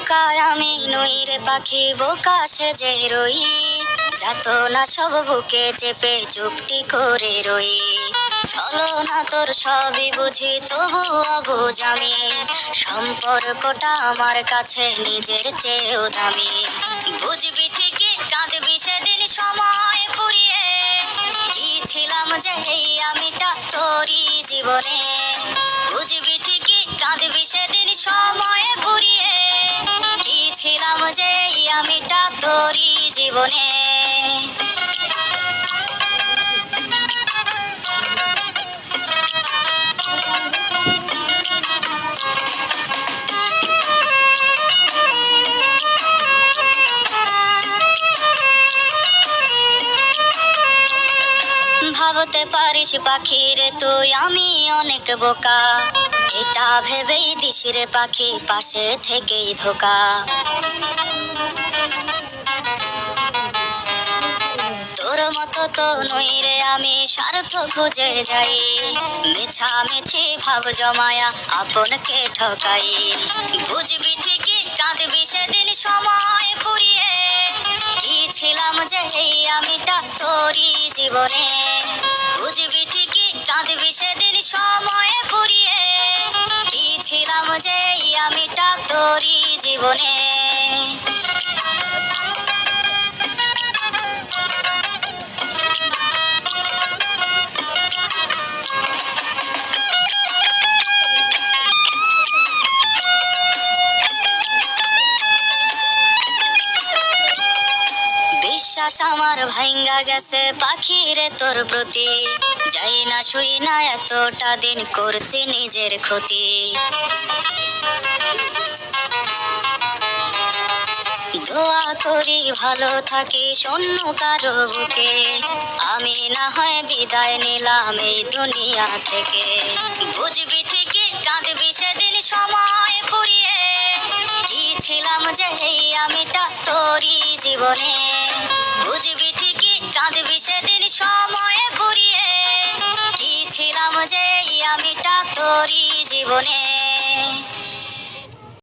বোকা আমি নই রে পাখি, বোকা সেজে রই, যাতনা সব বুকে চেপে চুপটি করে রই। ছলনা তোর সবই বুঝি, তবু অবুঝ আমি, সম্পর্কটা আমার কাছে নিজের চেয়েও দামি। বুঝবি ঠিকই, কাঁদবি সেদিন সময় ফুরিয়ে, কি ছিলাম যে এই আমিটা তোরই জীবনে। বুঝবি ঠিকই, কাঁদবি সেদিন সময় ফুরিয়ে, কি ছিলাম যে এই আমিটা তোরই জীবনে। ভাবতে পারিস পাখি রে তুই আমি অনেক বোকা, এটা ভেবেই দিস রে পাখি পাশে থেকেই ধোকা। তোর মতো তো নই রে আমি, স্বার্থ খুঁজে যাই, মিছামিছি ভাব জমায়া আপনকে ঠকাই। বুঝবি ঠিকই, কাঁদবি সেদিন সময় ফুরিয়ে, কি ছিলাম যে এই আমিটা তোরই জীবনে। বুঝবি ঠিকই, কাঁদবি সেদিন সময় ফুরিয়ে, কি ছিলাম যে এই আমিটা তোরই জীবনে। বিশ্বাস আমার ভাঙ্গা গেছে পাখি রে তোর প্রতি, যাই না শুই না এতটা দিন করছি নিজের ক্ষতি। দোয়া করি ভালো থাকি শূন্য কারো বুকে, আমি না হয় বিদায় নিলাম এই দুনিয়া থেকে। বুঝবি ঠিকই, কাঁদবি সেদিন সময় ফুরিয়ে, কি ছিলাম যে এই আমিটা তোরই জীবনে। বুঝবি ঠিকই, কাঁদবি সেদিন সময় ফুরিয়ে, কি ছিলাম যে এই আমিটা তোরই জীবনে।